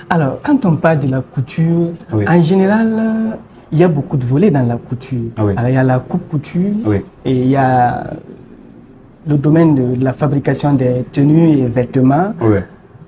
Alors, quand on parle de la couture, Oui. en général, il y a beaucoup de volets dans la couture. Oui. Alors, il y a la coupe couture Oui. et il y a le domaine de la fabrication des tenues et vêtements. Oui.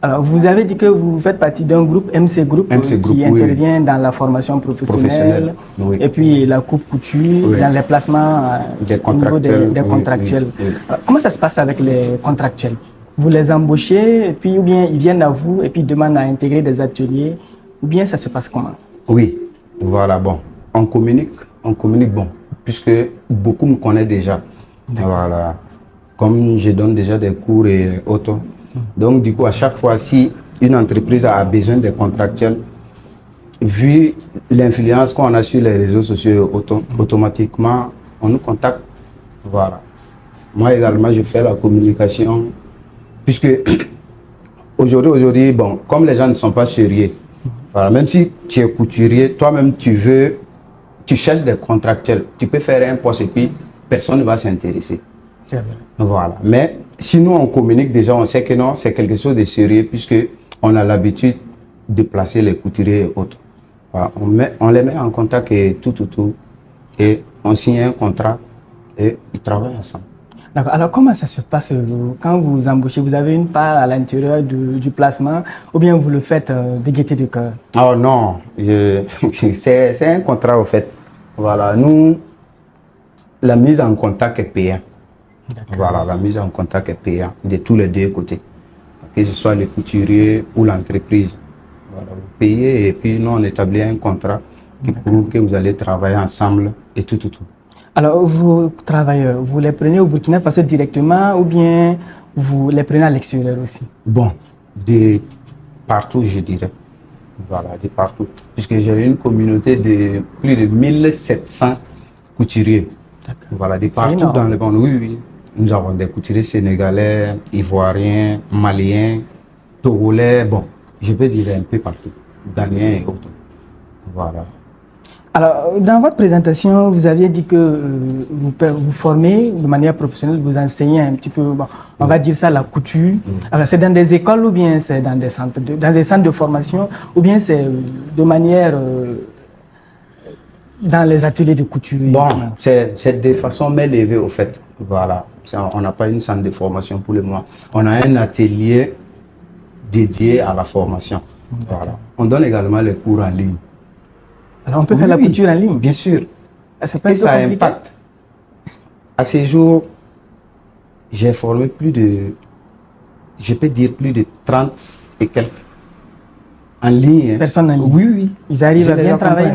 Alors, vous avez dit que vous faites partie d'un groupe, MC Group, MC Group, qui oui, intervient dans la formation professionnelle, oui. et puis la coupe couture, Oui. dans les placements Des au niveau des contractuels, contractuels. oui, oui. Alors, comment ça se passe avec les contractuels? Vous les embauchez, et puis, ou bien ils viennent à vous et puis ils demandent à intégrer des ateliers, ou bien ça se passe comment? Oui, voilà, bon. On communique, bon, puisque beaucoup me connaissent déjà. Voilà. Comme je donne déjà des cours et autres. Donc, du coup, à chaque fois, si une entreprise a besoin des contractuels, vu l'influence qu'on a sur les réseaux sociaux, automatiquement, on nous contacte. Voilà. Moi également, je fais la communication, puisque aujourd'hui, bon, comme les gens ne sont pas sérieux, voilà, même si tu es couturier, toi-même, tu cherches des contractuels, tu peux faire un poste et puis personne ne va s'intéresser. C'est vrai. Voilà. Mais si nous, on communique déjà, on sait que non, c'est quelque chose de sérieux puisque on a l'habitude de placer les couturiers et autres. Voilà. On les met en contact et tout. Et on signe un contrat et ils travaillent ensemble. D'accord. Alors, comment ça se passe quand vous embauchez? Vous avez une part à l'intérieur du placement ou bien vous le faites de gaieté de cœur? Oh non, c'est un contrat au fait. Voilà. Nous, la mise en contact est payante. Voilà, la mise en contact est payante de tous les deux côtés. Que ce soit le couturier ou l'entreprise. Voilà, vous payez et puis nous on établit un contrat qui prouve que vous allez travailler ensemble et tout. Alors, vos travailleurs, vous les prenez au Burkina Faso directement ou bien vous les prenez à l'extérieur aussi? Bon, de partout je dirais. Voilà, de partout. Puisque j'ai une communauté de plus de 1700 couturiers. Voilà, de partout dans le monde. Oui. Nous avons des couturiers sénégalais, ivoiriens, maliens, togolais, bon, je peux dire un peu partout, ghanéens et autres. Voilà. Alors, dans votre présentation, vous aviez dit que vous formez de manière professionnelle, vous enseignez un petit peu, bon, on va dire ça, la couture. Alors, c'est dans des écoles ou bien c'est dans des centres de formation ou bien c'est de manière dans les ateliers de couture? Bon, c'est de façon mal élevée au fait. Voilà. On n'a pas une centre de formation pour le moment. On a un atelier dédié à la formation. Voilà. On donne également les cours en ligne. Alors on peut faire la couture en ligne? Bien sûr. Et ça impacte. À ce jour, j'ai formé je peux dire plus de 30 et quelques en ligne. Personnes en ligne? Oui. Ils arrivent à bien travailler?